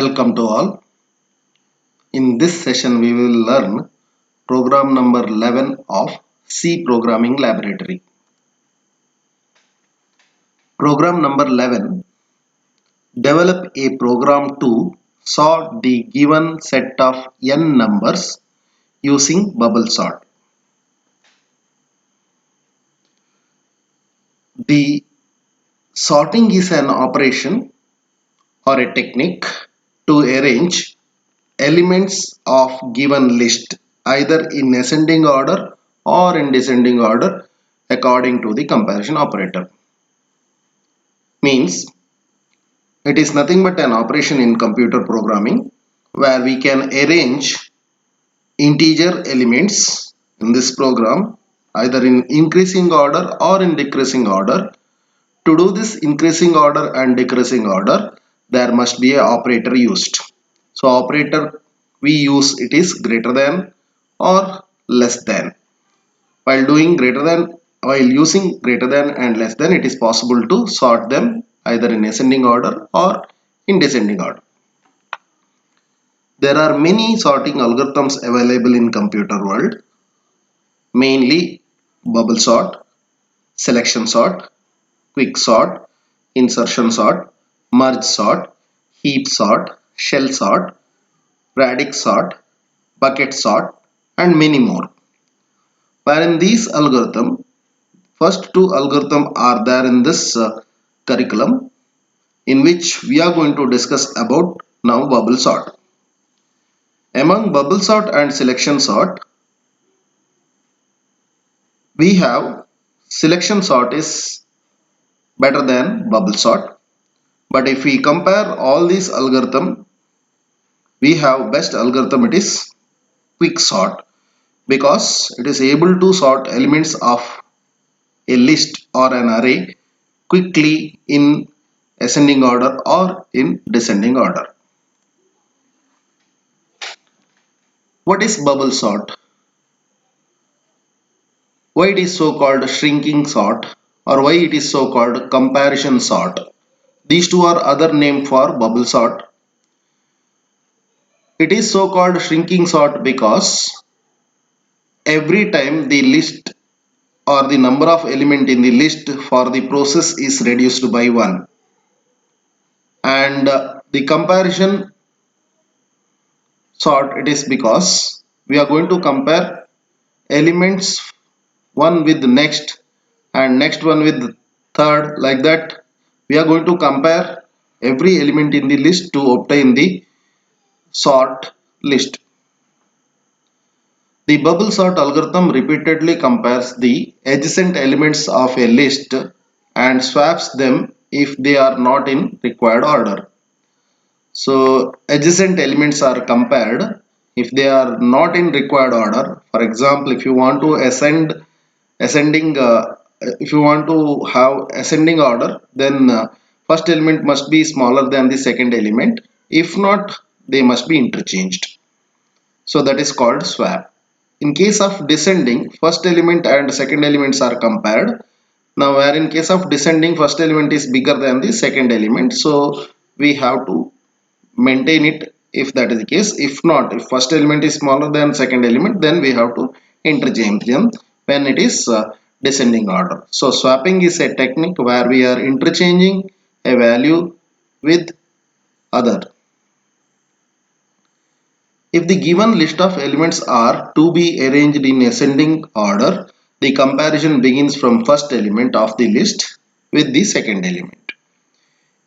Welcome to all. In this session, we will learn program number 11 of C Programming Laboratory. Program number 11. Develop a program to sort the given set of n numbers using bubble sort. The sorting is an operation or a technique to arrange elements of given list either in ascending order or in descending order according to the comparison operator. Means it is nothing but an operation in computer programming where we can arrange integer elements in this program either in increasing order or in decreasing order. To do this increasing order and decreasing order, there must be a operator used. So operator we use it is greater than or less than. While using greater than and less than, it is possible to sort them either in ascending order or in descending order. There are many sorting algorithms available in computer world, mainly bubble sort, selection sort, quick sort, insertion sort, merge sort, heap sort, shell sort, radix sort, bucket sort, and many more. Wherein these first two algorithms are there in this curriculum, in which we are going to discuss about now bubble sort. Among bubble sort and selection sort, we have selection sort is better than bubble sort. But if we compare all these algorithm, we have best algorithm, it is quick sort, because it is able to sort elements of a list or an array quickly in ascending order or in descending order. What is bubble sort? Why it is so called shrinking sort, or why it is so called comparison sort? These two are other name for bubble sort. It is so called shrinking sort because every time the list or the number of element in the list for the process is reduced by 1, and the comparison sort, it is because we are going to compare elements one with the next and next one with the third, like that we are going to compare every element in the list to obtain the sort list. The bubble sort algorithm repeatedly compares the adjacent elements of a list and swaps them if they are not in required order. So adjacent elements are compared if they are not in required order. For example, if you want to ascending if you want to have ascending order, then first element must be smaller than the second element. If not, they must be interchanged. So that is called swap. In case of descending, first element and second elements are compared. Now where in case of descending, first element is bigger than the second element, so we have to maintain it if that is the case. If not, if first element is smaller than second element, then we have to interchange them when it is descending order. So swapping is a technique where we are interchanging a value with other. If the given list of elements are to be arranged in ascending order, the comparison begins from first element of the list with the second element.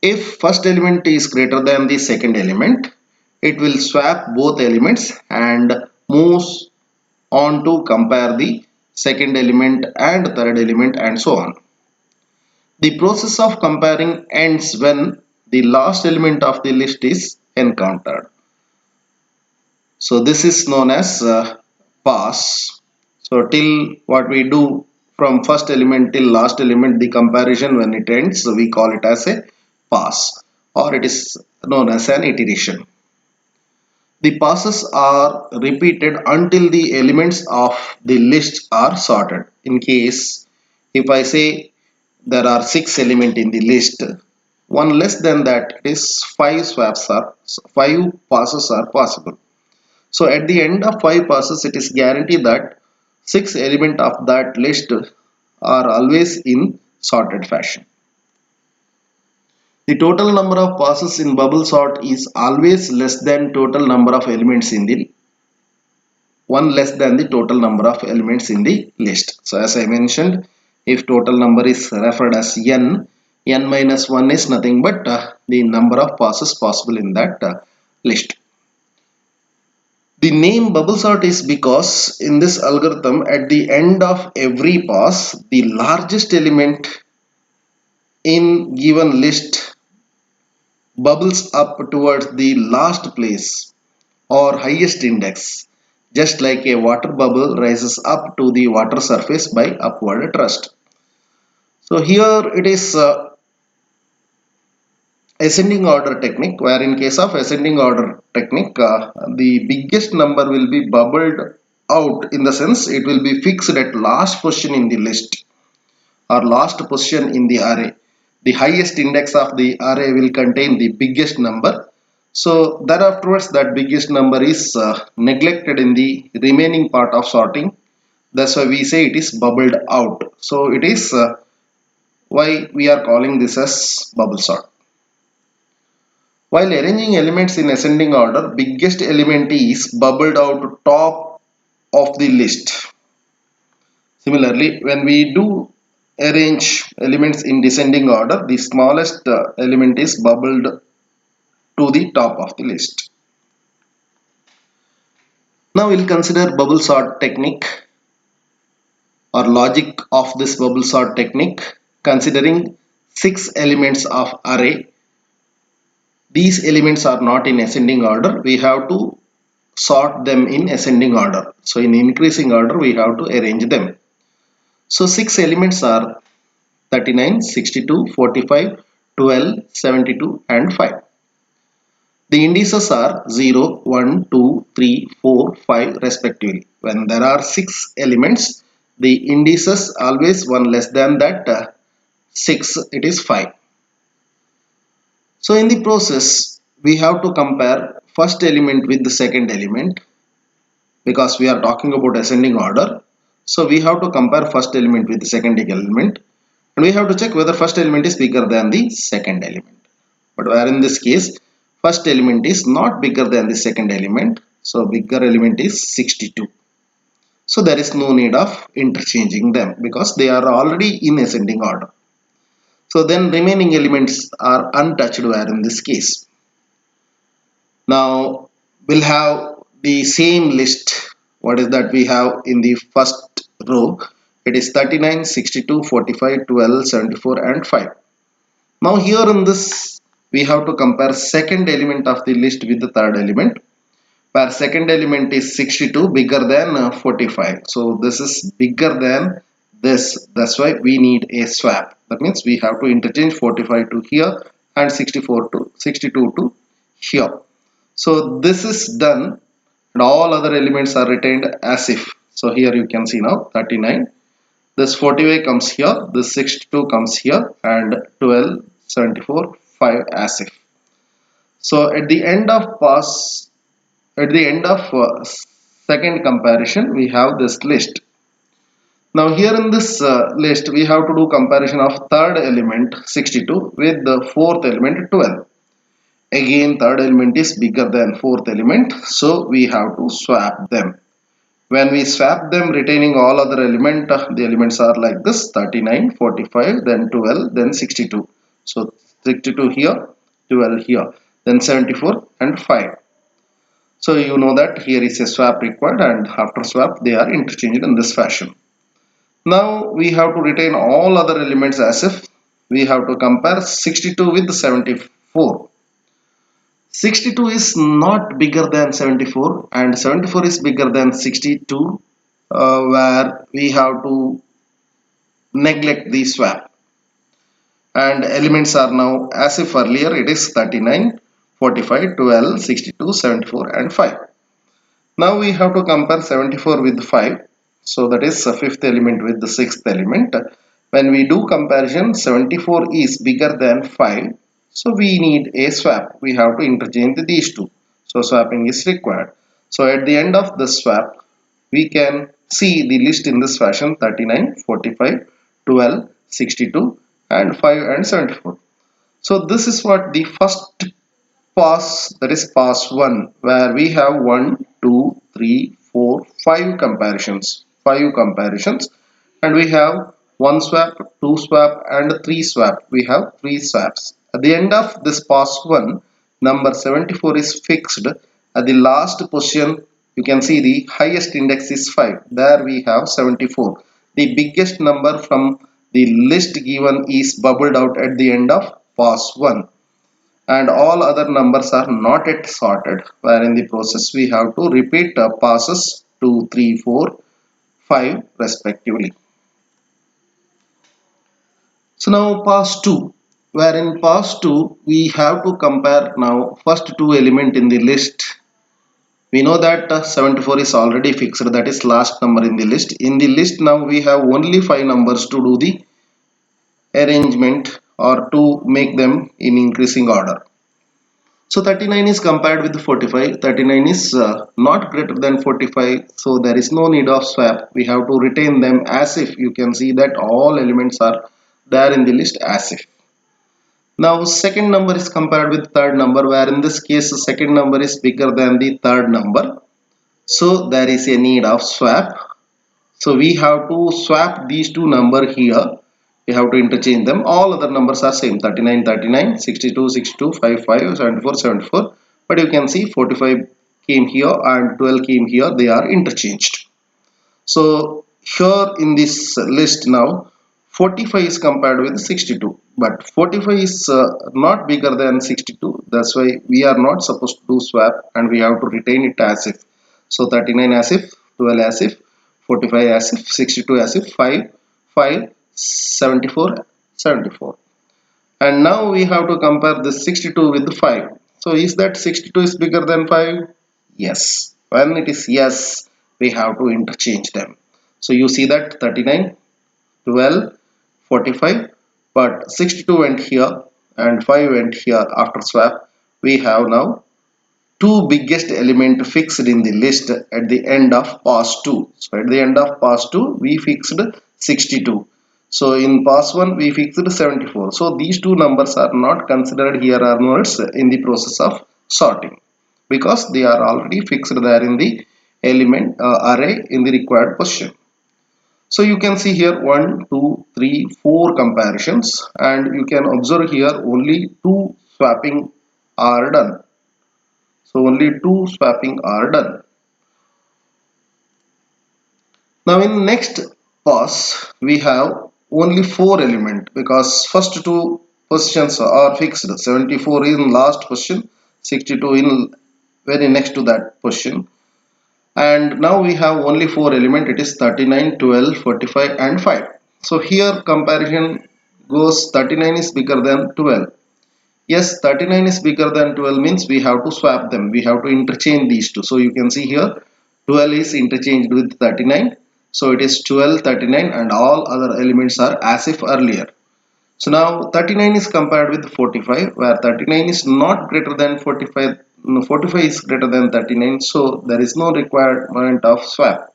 If first element is greater than the second element, it will swap both elements and moves on to compare the second element and third element and so on. The process of comparing ends when the last element of the list is encountered. So this is known as pass. So till what we do from first element till last element, the comparison when it ends, so we call it as a pass, or it is known as an iteration. The passes are repeated until the elements of the list are sorted. In case if I say there are 6 elements in the list, One less than that, it is 5 passes are possible. So at the end of 5 passes, it is guaranteed that 6 elements of that list are always in sorted fashion. The total number of passes in bubble sort is always less than total number of elements in the one less than the total number of elements in the list. So as I mentioned, if total number is referred as n minus 1 is nothing but the number of passes possible in that list. The name bubble sort is because in this algorithm at the end of every pass the largest element in given list bubbles up towards the last place or highest index, just like a water bubble rises up to the water surface by upward thrust. So here it is ascending order technique, where in case of ascending order technique the biggest number will be bubbled out, in the sense it will be fixed at last position in the list or last position in the array. The highest index of the array will contain the biggest number. So that afterwards that biggest number is neglected in the remaining part of sorting. That's why we say it is bubbled out. So it is why we are calling this as bubble sort. While arranging elements in ascending order, biggest element is bubbled out top of the list. Similarly, when we do arrange elements in descending order, the smallest element is bubbled to the top of the list. Now we'll consider bubble sort technique or logic of this bubble sort technique, considering 6 elements of array. These elements are not in ascending order. We have to sort them in ascending order. So in increasing order, we have to arrange them. So 6 elements are 39, 62, 45, 12, 72 and 5. The indices are 0, 1, 2, 3, 4, 5 respectively. When there are 6 elements, the indices always one less than that 6, it is 5. So in the process, we have to compare first element with the second element, because we are talking about ascending order. So we have to compare first element with the second element, and we have to check whether first element is bigger than the second element. But where in this case first element is not bigger than the second element, so bigger element is 62. So there is no need of interchanging them because they are already in ascending order. So then remaining elements are untouched where in this case. Now we'll have the same list. What is that we have in the first row? It is 39, 62, 45, 12, 74 and 5. Now here in this we have to compare second element of the list with the third element, where second element is 62 bigger than 45. So this is bigger than this. That's why we need a swap. That means we have to interchange 45 to here and 64 to 62 to here. So this is done and all other elements are retained as if. So here you can see now 39. This 45 comes here, this 62 comes here and 12, 74, 5 as if. So at the end of second comparison, we have this list. Now here in this list, we have to do comparison of third element 62 with the fourth element 12. Again, third element is bigger than fourth element, so we have to swap them. When we swap them, retaining all other element, the elements are like this: 39, 45, then 12, then 62. So 62 here, 12 here, then 74 and 5. So you know that here is a swap required, and after swap they are interchanged in this fashion. Now we have to retain all other elements as if. We have to compare 62 with 74. 62 is not bigger than 74 and 74 is bigger than 62, where we have to neglect the swap, and elements are now as if earlier it is 39, 45, 12, 62, 74 and 5. Now we have to compare 74 with 5. So that is the fifth element with the sixth element. When we do comparison, 74 is bigger than 5. So we need a swap. We have to interchange these two. So swapping is required. So at the end of the swap, we can see the list in this fashion: 39, 45, 12, 62, and 5 and 74. So this is what the first pass, that is pass 1, where we have 1, 2, 3, 4, 5 comparisons. 5 comparisons, and we have 1 swap, 2 swap, and 3 swap. We have 3 swaps. At the end of this pass 1, number 74 is fixed. At the last position, you can see the highest index is 5. There we have 74. The biggest number from the list given is bubbled out at the end of pass 1, and all other numbers are not yet sorted, where in the process we have to repeat passes 2, 3, 4, 5 respectively. So now pass 2, where in pass 2 we have to compare now first two element in the list. We know that 74 is already fixed, that is last number in the list. In the list now we have only 5 numbers to do the arrangement or to make them in increasing order. So 39 is compared with 45. 39 is not greater than 45. So there is no need of swap. We have to retain them as if. You can see that all elements are there in the list as if. Now second number is compared with third number, where in this case the second number is bigger than the third number. So there is a need of swap. So we have to swap these two numbers here. We have to interchange them. All other numbers are same: 39, 39, 62, 62, 55, 74, 74. But you can see 45 came here and 12 came here. They are interchanged. So here in this list now, 45 is compared with 62. But 45 is not bigger than 62. That's why we are not supposed to do swap, and we have to retain it as if. So 39 as if, 12 as if, 45 as if, 62 as if, 5, 5, 74, 74. And now we have to compare this 62 with 5. So is that 62 is bigger than 5? Yes. When it is yes, we have to interchange them. So you see that 39, 12, 45, but 62 went here and 5 went here after swap. We have now two biggest element fixed in the list at the end of pass 2. So at the end of pass 2 we fixed 62. So in pass 1 we fixed 74. So these two numbers are not considered here onwards in the process of sorting, because they are already fixed there in the element array in the required position. So you can see here 1, 2, 3, 4 comparisons, and you can observe here only two swapping are done. So only two swapping are done. Now in next pass we have only 4 element, because first two positions are fixed. 74 in last position, 62 in very next to that position. And now we have only 4 element, it is 39, 12, 45 and 5. So here comparison goes: 39 is bigger than 12. Yes, 39 is bigger than 12 means we have to swap them. We have to interchange these two. So you can see here 12 is interchanged with 39. So it is 12, 39 and all other elements are as if earlier. So now 39 is compared with 45, where 39 is not greater than 45. No, 45 is greater than 39. So there is no requirement of swap.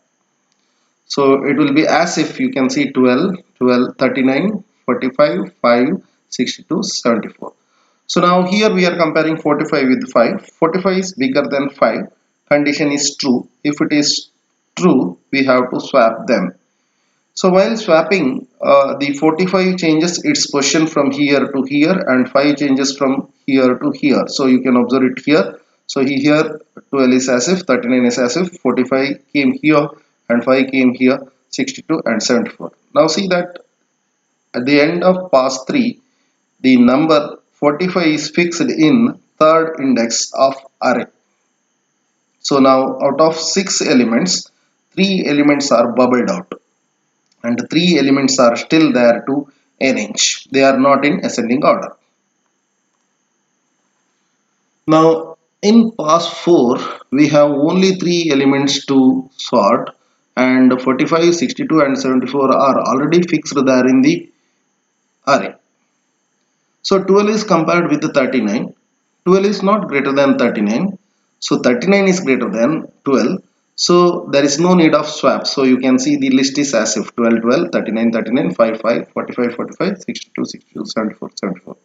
So it will be as if. You can see 12, 12, 39, 45, 5, 62, 74. So now here we are comparing 45 with 5. 45 is bigger than 5. Condition is true. If it is true, we have to swap them. So while swapping, the 45 changes its position from here to here, and 5 changes from here to here. So you can observe it here. So here 12 is as if, 39 is as if, 45 came here and 5 came here, 62 and 74. Now see that at the end of pass 3, the number 45 is fixed in third index of array. So now out of 6 elements, 3 elements are bubbled out, and 3 elements are still there to arrange. They are not in ascending order. Now in pass 4 we have only 3 elements to sort, and 45, 62 and 74 are already fixed there in the array. So 12 is compared with the 39. 12 is not greater than 39. So 39 is greater than 12. So there is no need of swap. So you can see the list is as if 12, 12, 39, 39, 5, 5, 45, 45, 62, 62, 74, 74.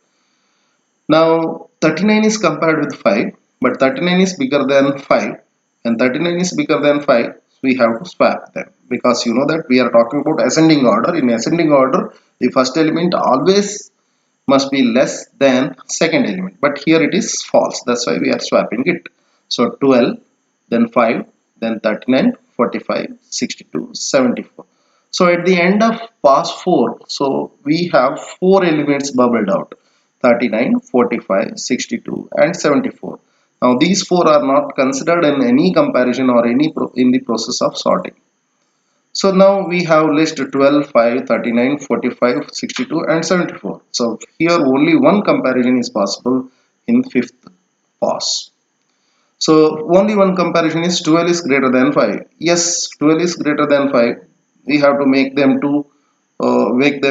Now 39 is compared with 5, but 39 is bigger than 5 and 39 is bigger than 5. We have to swap them because you know that we are talking about ascending order. In ascending order, the first element always must be less than second element, but here it is false. That's why we are swapping it. So 12, then 5, then 39, 45, 62, 74. So at the end of pass 4, so we have 4 elements bubbled out: 39, 45, 62 and 74. Now these 4 are not considered in any comparison or in the process of sorting. So now we have list 12, 5, 39, 45, 62 and 74. So here only one comparison is possible in fifth pass. So only one comparison is 12 is greater than 5. Yes, 12 is greater than 5. We have to make them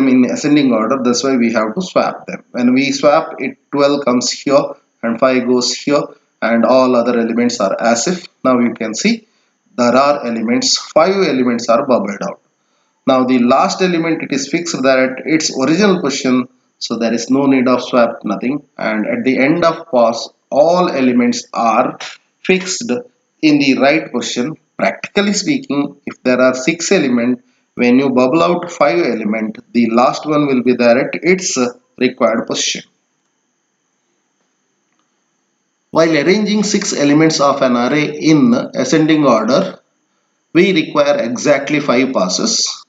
in ascending order. That's why we have to swap them. When we swap it, 12 comes here and 5 goes here and all other elements are as if. Now you can see there are elements, 5 elements are bubbled out. Now the last element, it is fixed that its original position, so there is no need of swap, nothing. And at the end of pass, all elements are fixed in the right position. Practically speaking, if there are 6 elements, when you bubble out 5 element, the last one will be there at its required position. While arranging 6 elements of an array in ascending order, we require exactly 5 passes.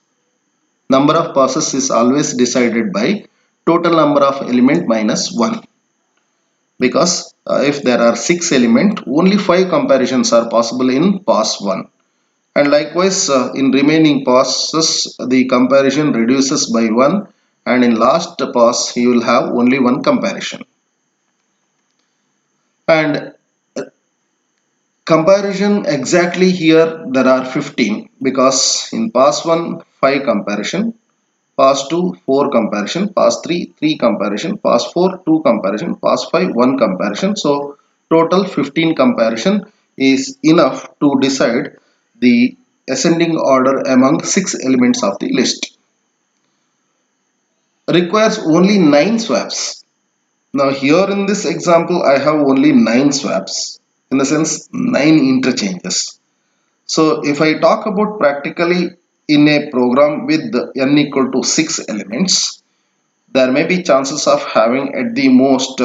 Number of passes is always decided by total number of element minus 1, because if there are 6 elements, only 5 comparisons are possible in pass 1, and likewise in remaining passes the comparison reduces by 1, and in last pass you will have only one comparison. And comparison exactly here there are 15, because in pass 1 5 comparison, pass 2 4 comparison, pass 3 3 comparison, pass 4 2 comparison, pass 5 1 comparison. So total 15 comparison is enough to decide the ascending order among 6 elements of the list. Requires only 9 swaps. Now here in this example I have only 9 swaps, in the sense 9 interchanges. So if I talk about practically in a program with n equal to 6 elements, there may be chances of having at the most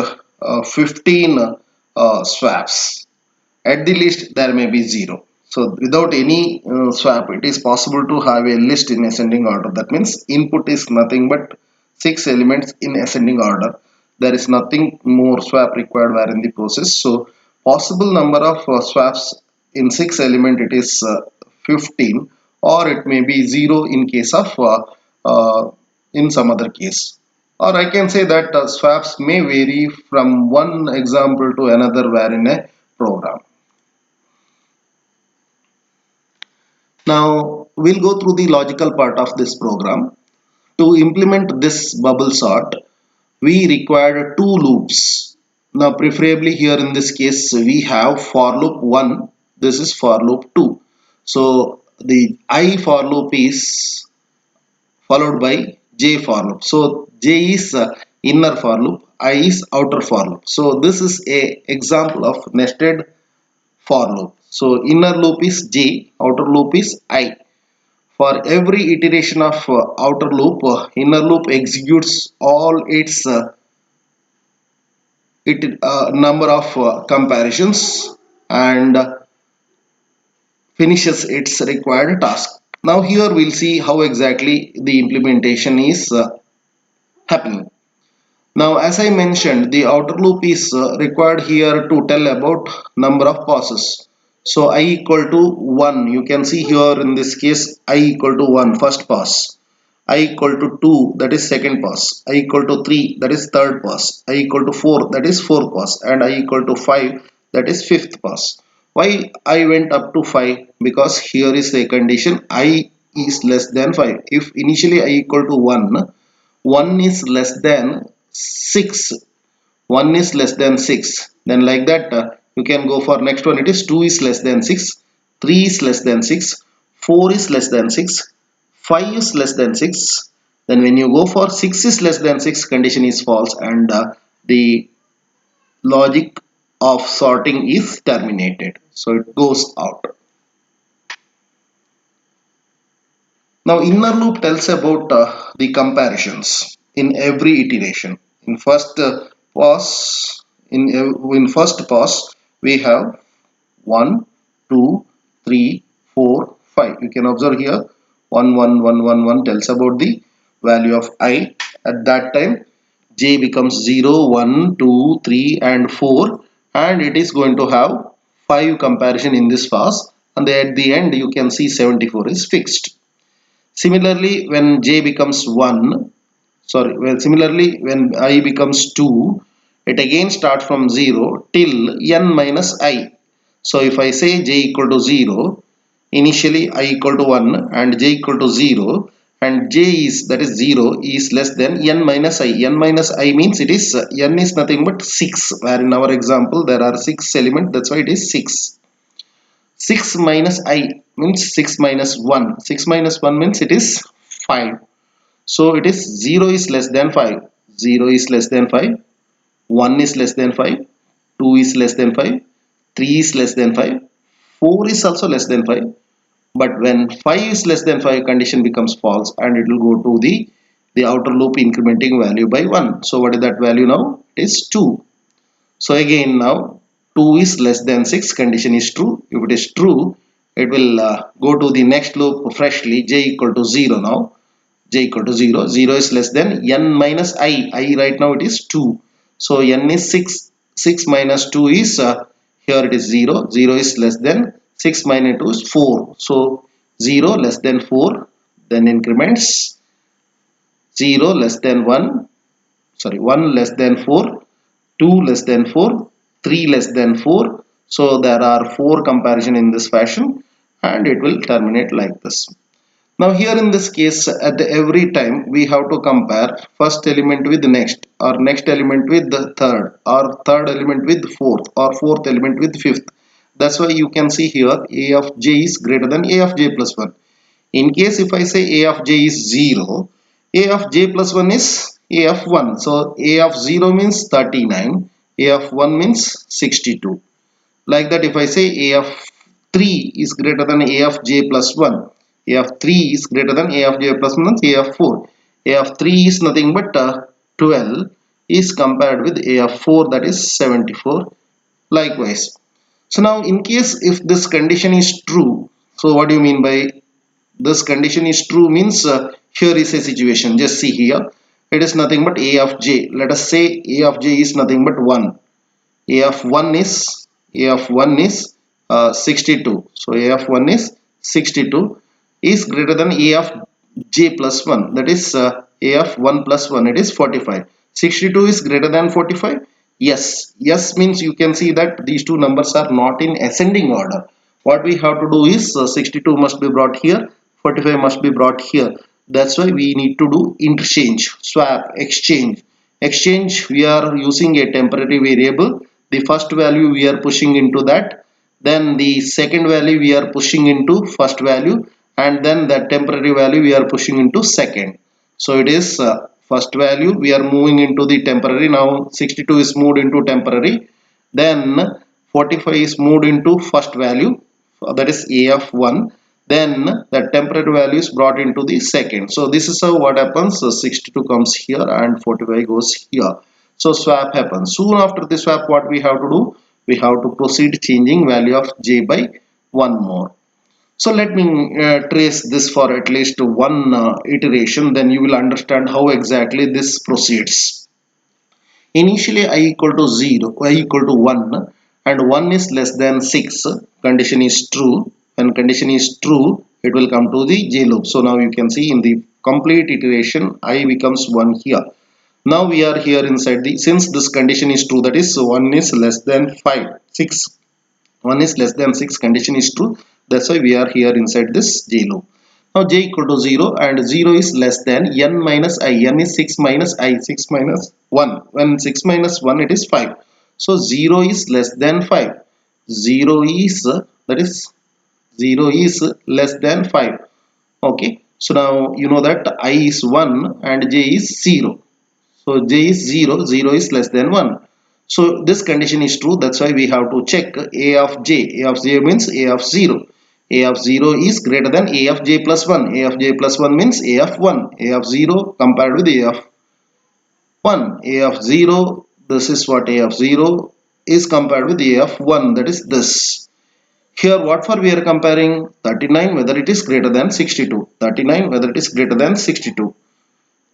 15 swaps. At the least there may be 0. So without any swap, it is possible to have a list in ascending order. That means input is nothing but 6 elements in ascending order. There is nothing more swap required where in the process. So possible number of swaps in 6 element, it is 15, or it may be 0 in case of in some other case. Or I can say that swaps may vary from one example to another where in a program. Now we'll go through the logical part of this program. To implement this bubble sort, we require two loops. Now preferably here in this case we have for loop 1, this is for loop 2. So the I for loop is followed by J for loop. So J is inner for loop, I is outer for loop. So this is a example of nested for loop. So inner loop is J, outer loop is I. For every iteration of outer loop, inner loop executes all its number of comparisons and finishes its required task. Now here we'll see how exactly the implementation is happening. Now as I mentioned, the outer loop is required here to tell about number of passes. So I equal to 1, you can see here in this case I equal to 1 first pass, I equal to 2 that is second pass, I equal to 3 that is third pass, I equal to 4 that is fourth pass, and I equal to 5 that is fifth pass. Why I went up to 5? Because here is a condition I is less than 5. If initially I equal to 1, 1 is less than 6, 1 is less than 6, then like that you can go for next one. It is 2 is less than 6, 3 is less than 6, 4 is less than 6, 5 is less than 6. Then when you go for 6 is less than 6, condition is false, and the logic of sorting is terminated, so it goes out. Now inner loop tells about the comparisons in every iteration. In first pass, in first pass we have 1, 2, 3, 4, 5. You can observe here 1, 1, 1, 1, 1 tells about the value of I. At that time j becomes 0, 1, 2, 3 and 4, and it is going to have 5 comparison in this pass, and at the end you can see 74 is fixed. Similarly, when j becomes 1, sorry, well, similarly when I becomes 2, it again starts from 0 till n minus I. So if I say j equal to 0, initially I equal to 1 and j equal to 0, and j is, that is 0, is less than n minus I. N minus I means it is, n is nothing but 6, where in our example there are 6 elements, that's why it is 6. 6 minus I means 6 minus 1. 6 minus 1 means it is 5. So it is 0 is less than 5. 0 is less than 5. 1 is less than 5. 2 is less than 5. 3 is less than 5. 4 is also less than 5. But when 5 is less than 5, condition becomes false, and it will go to the outer loop incrementing value by 1. So what is that value now? It is 2. So again now 2 is less than 6, condition is true. If it is true, it will go to the next loop freshly, j equal to 0 now. J equal to 0. 0 is less than n minus I. I right now it is 2. So n is 6. 6 minus 2 is, here it is 0. 0 is less than 6 minus 2 is 4. So 0 less than 4. Then increments 0 less than 1. Sorry, 1 less than 4. 2 less than 4, 3 less than 4. So there are 4 comparison in this fashion, and it will terminate like this. Now here in this case, at every time we have to compare first element with next, or next element with the third, or third element with fourth, or fourth element with fifth. That's why you can see here a of j is greater than a of j plus 1. In case if I say a of j is 0, a of j plus 1 is a of 1. So a of 0 means 39, a of 1 means 62. Like that, if I say a of 3 is greater than a of j plus 1, a of 3 is greater than a of j plus 1, a of 4. A of 3 is nothing but 12 is compared with a of 4, that is 74. Likewise. So now in case if this condition is true, so what do you mean by this condition is true means, here is a situation, just see here, it is nothing but a of j. Let us say a of j is nothing but 1. a of 1 is a of 1 is 62. So a of 1 is 62 is greater than a of j plus 1, that is a of 1 plus 1, it is 45. 62 is greater than 45. Yes, yes means you can see that these two numbers are not in ascending order. What we have to do is, 62 must be brought here, 45 must be brought here. That's why we need to do interchange, swap, exchange. Exchange, we are using a temporary variable. The first value we are pushing into that, then the second value we are pushing into first value, and then the temporary value we are pushing into second. So it is first value we are moving into the temporary. Now 62 is moved into temporary, then 45 is moved into first value, that is a of 1, then the temporary value is brought into the second. So this is how what happens. So 62 comes here and 45 goes here. So swap happens. Soon after the swap, what we have to do, we have to proceed changing value of j by one more. So let me trace this for at least one iteration, then you will understand how exactly this proceeds. Initially I equal to 0, I equal to 1, and 1 is less than 6, condition is true. When condition is true, it will come to the j loop. So now you can see in the complete iteration I becomes 1 here. Now we are here inside the, since this condition is true, that is 1 is less than 5, 6, 1 is less than 6, condition is true, that's why we are here inside this j loop. Now j equal to 0 and 0 is less than n minus I. N is 6 minus I, 6 minus 1. When 6 minus 1 it is 5. So 0 is less than 5. 0 is that is 0 is less than 5. Okay. So now you know that I is 1 and j is 0. So j is 0, 0 is less than 1. So this condition is true. That's why we have to check a of j. A of j means a of 0. A of 0 is greater than a of j plus 1. A of j plus 1 means a of 1. A of 0 compared with a of 1. A of 0, this is what a of 0 is compared with a of 1. That is this. Here what for we are comparing? 39 whether it is greater than 62. 39 whether it is greater than 62.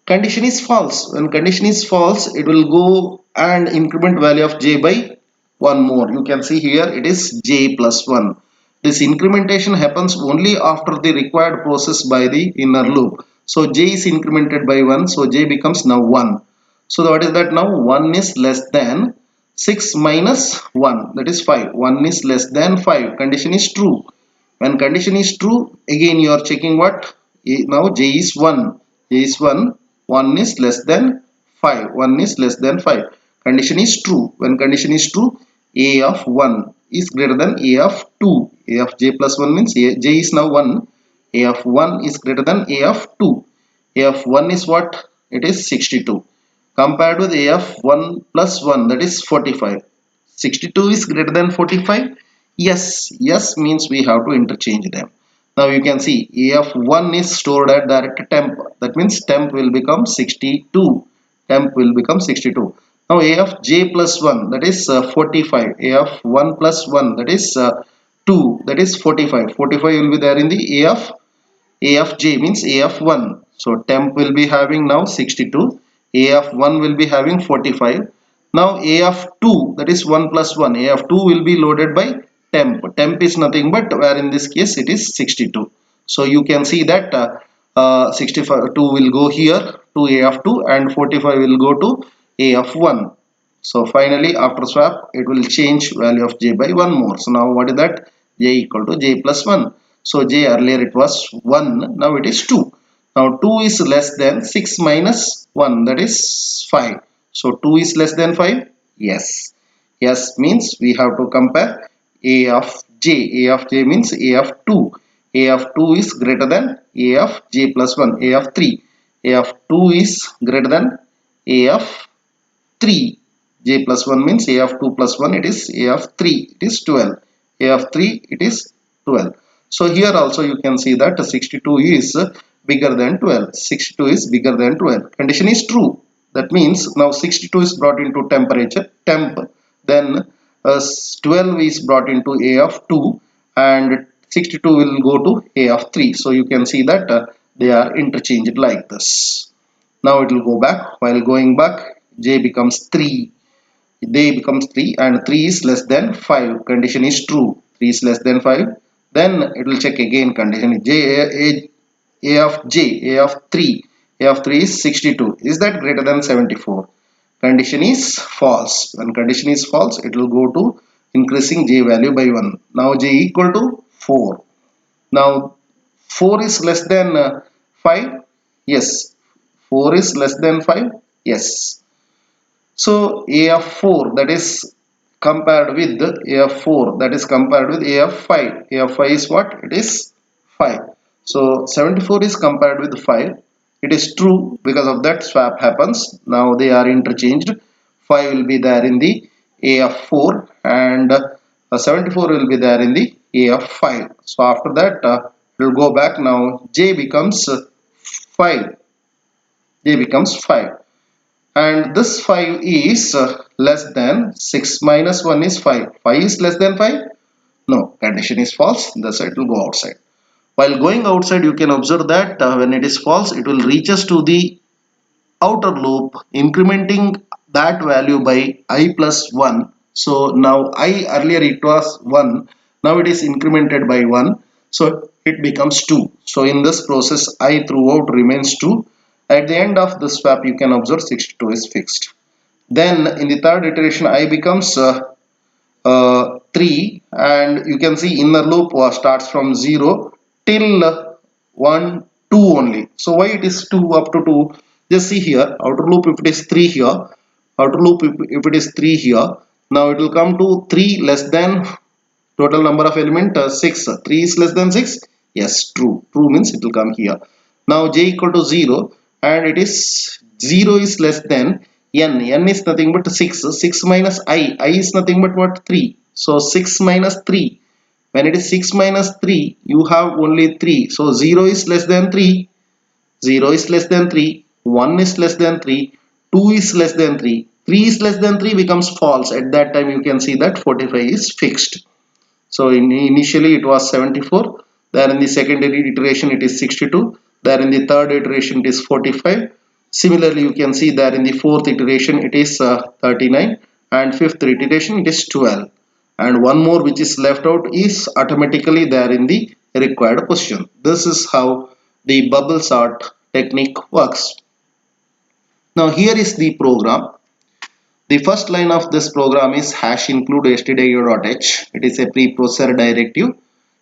Condition is false. When condition is false, it will go and increment value of j by one more. You can see here it is j plus 1. This incrementation happens only after the required process by the inner loop. So j is incremented by 1, so j becomes now 1. So what is that now? 1 is less than 6 minus 1, that is 5. 1 is less than 5. Condition is true. When condition is true, again you are checking what? Now j is 1. J is 1. 1 is less than 5. 1 is less than 5. Condition is true. When condition is true, a of 1 is greater than a of 2. A of j plus 1 means j is now 1. A of 1 is greater than a of 2. A of 1 is what? It is 62. Compared with a of 1 plus 1, that is 45. 62 is greater than 45. Yes, yes means we have to interchange them. Now you can see a of 1 is stored at direct temp. That means temp will become 62. Temp will become 62. Now a of j plus 1, that is 45. A of 1 plus 1, that is 2, that is 45. 45 will be there in the a of j means a of 1. So temp will be having now 62. A of 1 will be having 45. Now a of 2, that is 1 plus 1. A of 2 will be loaded by temp. Temp is nothing but, where in this case it is 62. So you can see that 65 2 will go here to a of 2 and 45 will go to a of 1. So finally after swap it will change value of j by 1 more. So now what is that? J equal to j plus 1. So j earlier it was 1, now it is 2. Now 2 is less than 6 minus 1, that is 5. So 2 is less than 5. Yes. Yes means we have to compare a of j. A of j means a of 2. A of 2 is greater than a of j plus 1. A of 3. A of 2 is greater than a of 3. J plus 1 means a of 2 plus 1, it is a of 3, it is 12. A of 3, it is 12. So here also you can see that 62 is bigger than 12. 62 is bigger than 12. Condition is true. That means now 62 is brought into temperature temp. Then 12 is brought into a of 2 and 62 will go to a of 3. So you can see that they are interchanged like this. Now it will go back. While going back, j becomes 3. J becomes 3 and 3 is less than 5. Condition is true. 3 is less than 5. Then it will check again condition. A of j, a of 3. A of 3 is 62. Is that greater than 74? Condition is false. When condition is false, it will go to increasing j value by 1. Now j equal to 4. Now 4 is less than 5. Yes. 4 is less than 5. Yes. So a of 4, that is compared with a of 4, that is compared with a of 5. A of 5 is what? It is 5. So 74 is compared with 5. It is true, because of that swap happens. Now they are interchanged. 5 will be there in the a of 4 and 74 will be there in the a of 5. So after that it will go back. Now j becomes 5. J becomes 5. And this 5 is less than 6 minus 1 is 5. 5 is less than 5? No, condition is false. Thus it will go outside. While going outside, you can observe that when it is false, it will reach us to the outer loop, incrementing that value by I plus 1. So now I, earlier it was 1, now it is incremented by 1, so it becomes 2. So in this process I throughout remains 2. At the end of the swap you can observe 62 is fixed. Then in the third iteration I becomes 3, and you can see inner loop starts from 0 till 1, 2 only. So why it is 2 up to 2? Just see here, outer loop if it is 3 here, outer loop if it is 3 here, now it will come to 3 less than total number of element 6. 3 is less than 6. Yes, true. True means it will come here. Now j equal to 0 and it is 0 is less than n. N is nothing but 6. 6 minus I. I is nothing but what? 3. So 6 minus 3. When it is 6 minus 3, you have only 3. So 0 is less than 3. 0 is less than 3. 1 is less than 3. 2 is less than 3. 3 is less than 3 becomes false. At that time you can see that 45 is fixed. So initially it was 74, there in the second iteration it is 62, there in the third iteration it is 45. Similarly you can see that in the fourth iteration it is 39 and fifth iteration it is 12. And one more which is left out is automatically there in the required position. This is how the bubble sort technique works. Now here is the program. The first line of this program is hash include stdio.h. It is a preprocessor directive.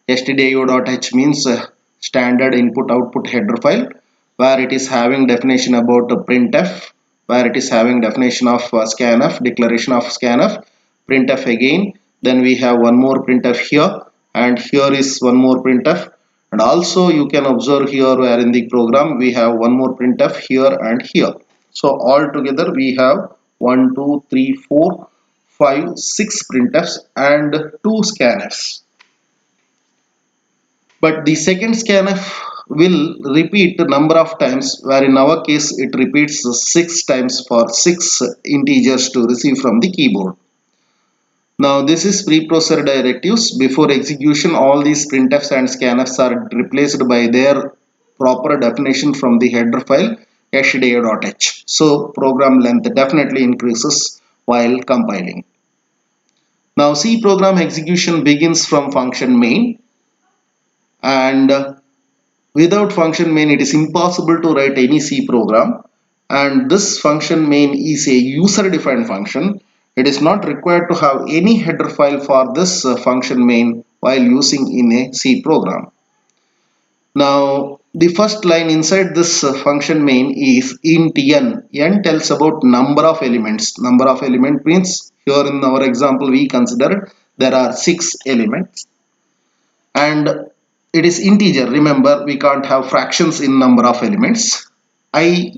Stdio.h means standard input output header file, where it is having definition about printf, where it is having definition of scanf, declaration of scanf, printf again. Then we have one more printf here, and here is one more printf. And also you can observe here where in the program we have one more printf here and here. So all together we have 1, 2, 3, 4, 5, 6 printfs and 2 scanfs. But the second scanf will repeat the number of times, where in our case it repeats 6 times for 6 integers to receive from the keyboard. Now this is preprocessor directives. Before execution, all these printfs and scanfs are replaced by their proper definition from the header file stdio.h. So program length definitely increases while compiling. Now C program execution begins from function main, and without function main it is impossible to write any C program, and this function main is a user defined function. It is not required to have any header file for this function main while using in a C program. Now the first line inside this function main is int n. N tells about number of elements. Number of element means here in our example we consider there are 6 elements, and it is integer. Remember, we can't have fractions in number of elements. I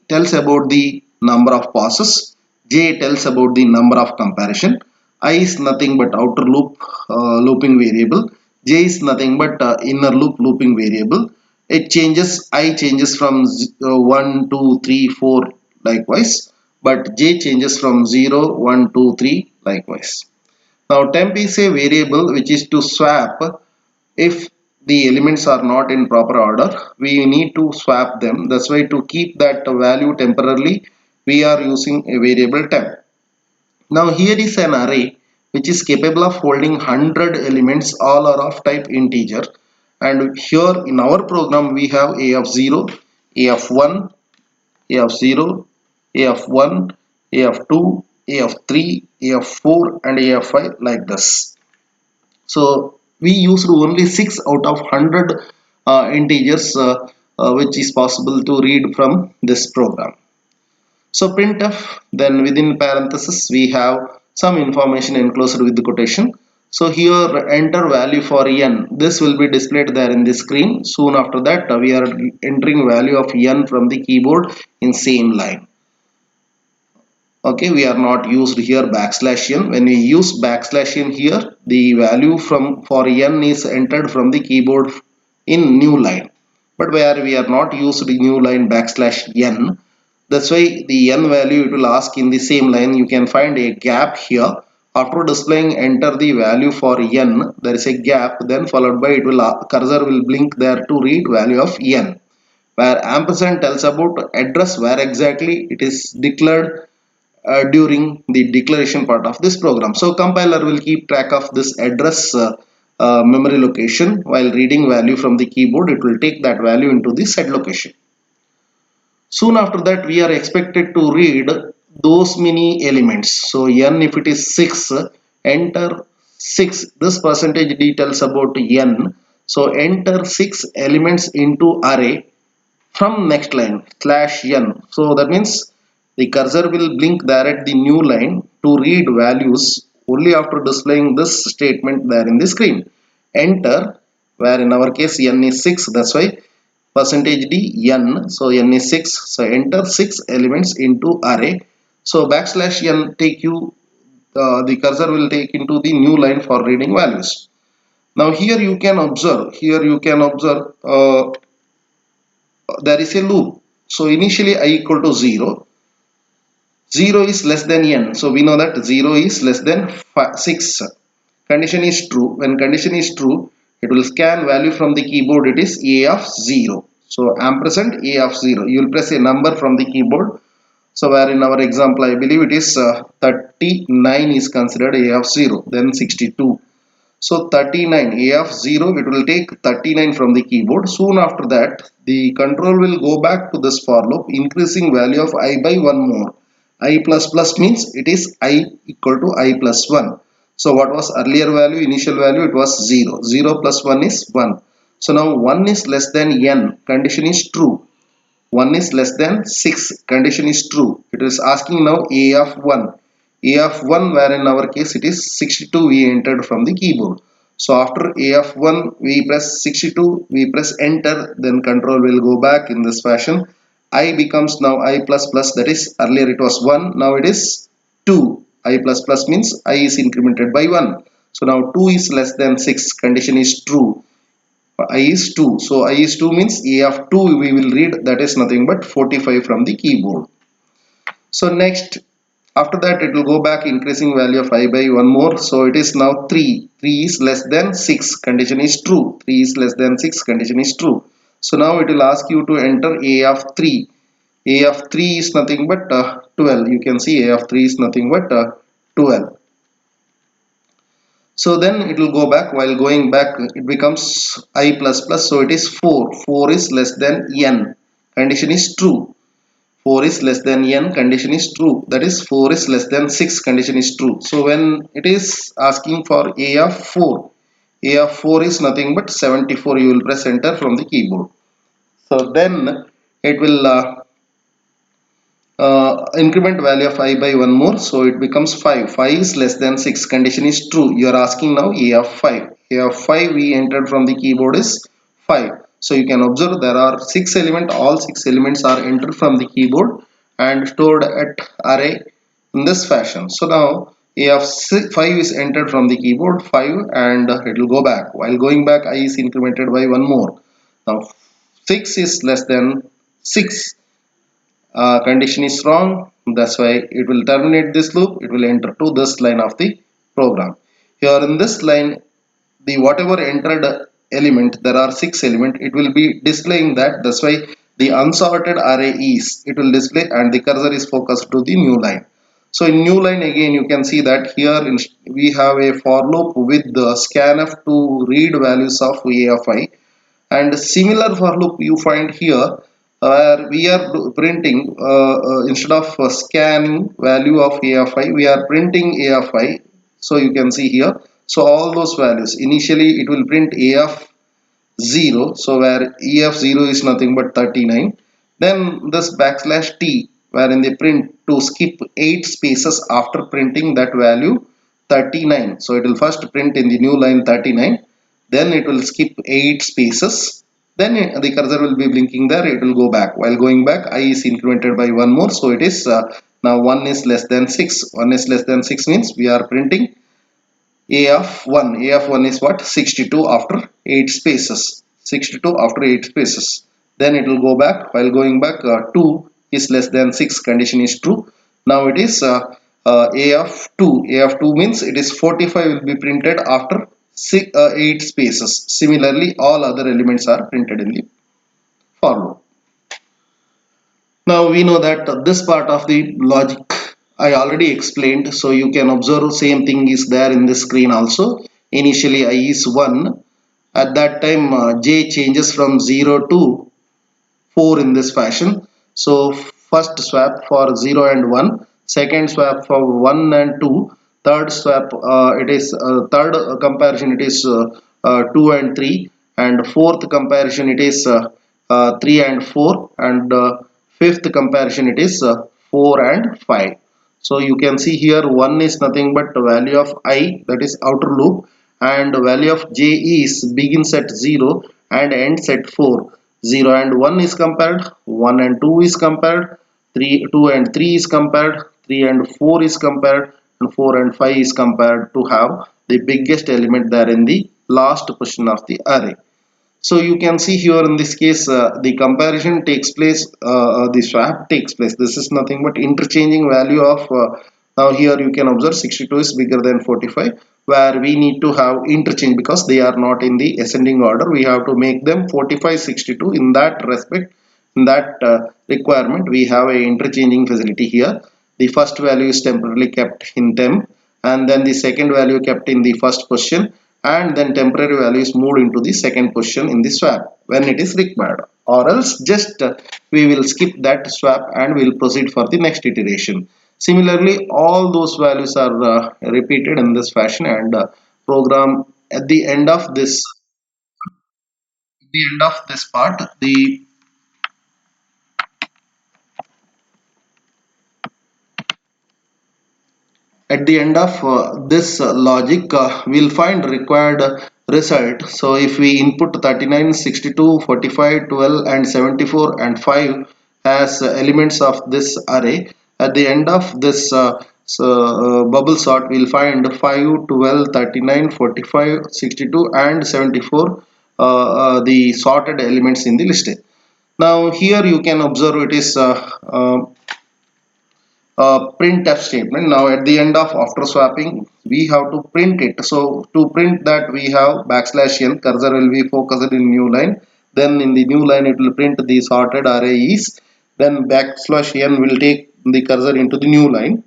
tells about the number of passes, j tells about the number of comparison. I is nothing but outer loop looping variable, j is nothing but inner loop looping variable. It changes, I changes from 1 2 3 4 likewise, but j changes from 0 1 2 3 likewise. Now temp is a variable which is to swap if the elements are not in proper order. We need to swap them. That's why to keep that value temporarily we are using a variable temp. Now here is an array which is capable of holding 100 elements, all are of type integer, and here in our program we have a of 0, a of 1, a of 0, a of 1, a of 2, a of 3, a of 4 and a of 5 like this. So we used only 6 out of 100 integers which is possible to read from this program. So printf, then within parenthesis we have some information enclosed with the quotation. So here enter value for n. This will be displayed there in the screen. Soon after that we are entering value of n from the keyboard in same line. Okay, we are not used here backslash n. When we use backslash n here, the value from for n is entered from the keyboard in new line, but where we are not used the new line backslash n, that's why the n value it will ask in the same line. You can find a gap here. After displaying enter the value for n, there is a gap, then followed by it will cursor will blink there to read value of n, where ampersand tells about address where exactly it is declared during the declaration part of this program. So compiler will keep track of this address memory location. While reading value from the keyboard, it will take that value into the said location. Soon after that we are expected to read those many elements. So n if it is 6, enter 6. This percentage details about n. So enter 6 elements into array from next line slash n. So that means the cursor will blink there at the new line to read values only after displaying this statement there in the screen. Enter, where in our case n is 6, that's why percentage d n, so n is 6, so enter 6 elements into array. So backslash n take you, the cursor will take into the new line for reading values. Now here you can observe there is a loop. So initially I equal to 0, 0 is less than n, so we know that 0 is less than 6. Condition is true. When condition is true, it will scan value from the keyboard, it is a of 0. So ampersand a of 0, you will press a number from the keyboard. So where in our example I believe it is 39 is considered a of 0, then 62. So 39, a of 0, it will take 39 from the keyboard. Soon after that, the control will go back to this for loop, increasing value of I by 1 more. I plus plus means it is I equal to I plus 1. So what was earlier value, initial value, it was 0. 0 plus 1 is 1. So now 1 is less than n, condition is true. 1 is less than 6, condition is true. It is asking now a of 1. A of 1, where in our case it is 62, we entered from the keyboard. So after a of 1 we press 62, we press enter, then control will go back in this fashion. I becomes now I plus plus, that is earlier it was 1, now it is 2. I plus plus means I is incremented by 1. So now 2 is less than 6, condition is true. I is 2. So I is 2 means A of 2 we will read, that is nothing but 45 from the keyboard. So next, after that it will go back increasing value of I by 1 more. So it is now 3. 3 is less than 6. Condition is true. 3 is less than 6. Condition is true. So now it will ask you to enter A of 3. A of 3 is nothing but 12. You can see A of 3 is nothing but 12. So then it will go back. While going back it becomes I plus plus, so it is 4. 4 is less than n, condition is true. 4 is less than n, condition is true. That is 4 is less than 6, condition is true. So when it is asking for a of 4, a of 4 is nothing but 74. You will press enter from the keyboard. So then it will increment value of I by 1 more, so it becomes 5. 5 is less than 6, condition is true. You are asking now a of 5. A of 5 we entered from the keyboard is 5. So you can observe there are 6 elements, all 6 elements are entered from the keyboard and stored at array in this fashion. So now a of 5 is entered from the keyboard 5, and it will go back. While going back, I is incremented by 1 more. Now 6 is less than 6, condition is wrong, that's why it will terminate this loop. It will enter to this line of the program. Here in this line, the whatever entered element, there are 6 elements, it will be displaying that. That's why the unsorted array is, it will display, and the cursor is focused to the new line. So in new line again you can see that here we have a for loop with the scanf to read values of a of I, and similar for loop you find here where we are printing instead of scanning value of a of I, we are printing a of I. So you can see here, so all those values initially it will print a of 0, so where e of 0 is nothing but 39. Then this backslash t, wherein they print to skip 8 spaces after printing that value 39. So it will first print in the new line 39, then it will skip 8 spaces, then the cursor will be blinking there, it will go back. While going back, I is incremented by 1 more, so it is now 1 is less than 6. 1 is less than 6 means we are printing a of 1. A of 1 is what? 62 after 8 spaces. 62 after 8 spaces. Then it will go back. While going back, 2 is less than 6, condition is true. Now it is a of 2. A of 2 means it is 45 will be printed after 8 spaces. Similarly, all other elements are printed in the for loop. Now we know that this part of the logic I already explained, so you can observe same thing is there in the screen also. Initially I is 1, at that time j changes from 0 to 4 in this fashion. So first swap for 0 and 1, second swap for 1 and 2, third swap it is third comparison it is 2 and 3, and fourth comparison it is 3 and 4, and fifth comparison it is 4 and 5. So you can see here 1 is nothing but the value of I, that is outer loop, and the value of j is begins at 0 and ends at 4. 0 and 1 is compared, 1 and 2 is compared, 3 2 and 3 is compared, 3 and 4 is compared, and 4 and 5 is compared to have the biggest element there in the last position of the array. So you can see here in this case the comparison takes place, the swap takes place. This is nothing but interchanging value of now here you can observe 62 is bigger than 45, where we need to have interchange because they are not in the ascending order. We have to make them 45 62 in that respect. In that requirement we have a interchanging facility here. The first value is temporarily kept in temp, and then the second value kept in the first position, and then temporary value is moved into the second position in the swap when it is required, or else just we will skip that swap and we will proceed for the next iteration. Similarly, all those values are repeated in this fashion, and program at the end of this part, the at the end of this logic we'll find required result. So if we input 39, 62, 45, 12 and 74 and 5 as elements of this array, at the end of this bubble sort we'll find 5, 12, 39, 45, 62 and 74 the sorted elements in the list. Now here you can observe it is printf statement. Now at the end of after swapping we have to print it. So to print that we have backslash n, cursor will be focused in new line, then in the new line it will print the sorted array is, then backslash n will take the cursor into the new line.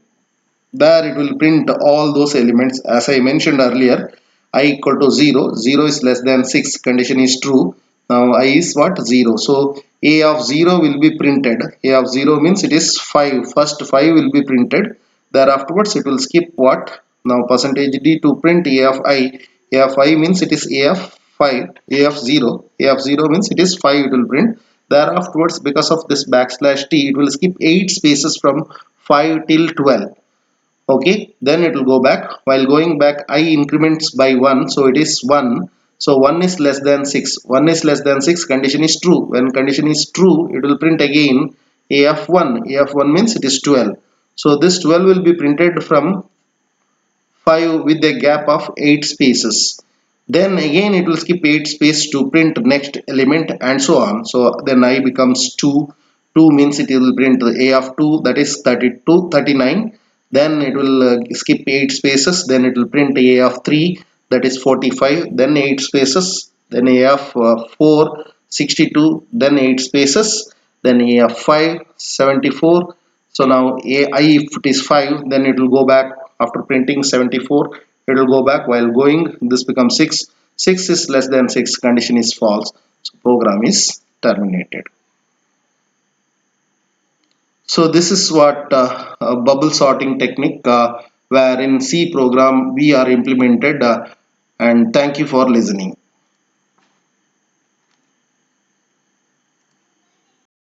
There it will print all those elements as I mentioned earlier. I equal to 0, 0 is less than 6, condition is true. Now I is what, 0. So a of 0 will be printed. A of 0 means it is 5. First 5 will be printed. There afterwards it will skip what, now percentage d to print a of I. A of I means it is a of 5. A of 0, a of 0 means it is 5, it will print. There afterwards because of this backslash t it will skip 8 spaces from 5 till 12. Okay, then it will go back. While going back I increments by 1, so it is 1. So 1 is less than 6, 1 is less than 6, condition is true. When condition is true it will print again a of 1. A of 1 means it is 12. So this 12 will be printed from 5 with a gap of 8 spaces. Then again it will skip 8 space to print next element and so on. So then I becomes 2. 2 means it will print a of 2, that is 32, 39. Then it will skip 8 spaces, then it will print a of 3, that is 45, then 8 spaces, then a of 4, 62, then 8 spaces, then a of 5, 74. So now I if it is 5 then it will go back after printing 74, it will go back. While going this becomes 6, 6 is less than 6, condition is false, so program is terminated. So this is what a bubble sorting technique where in C program we are implemented, and thank you for listening.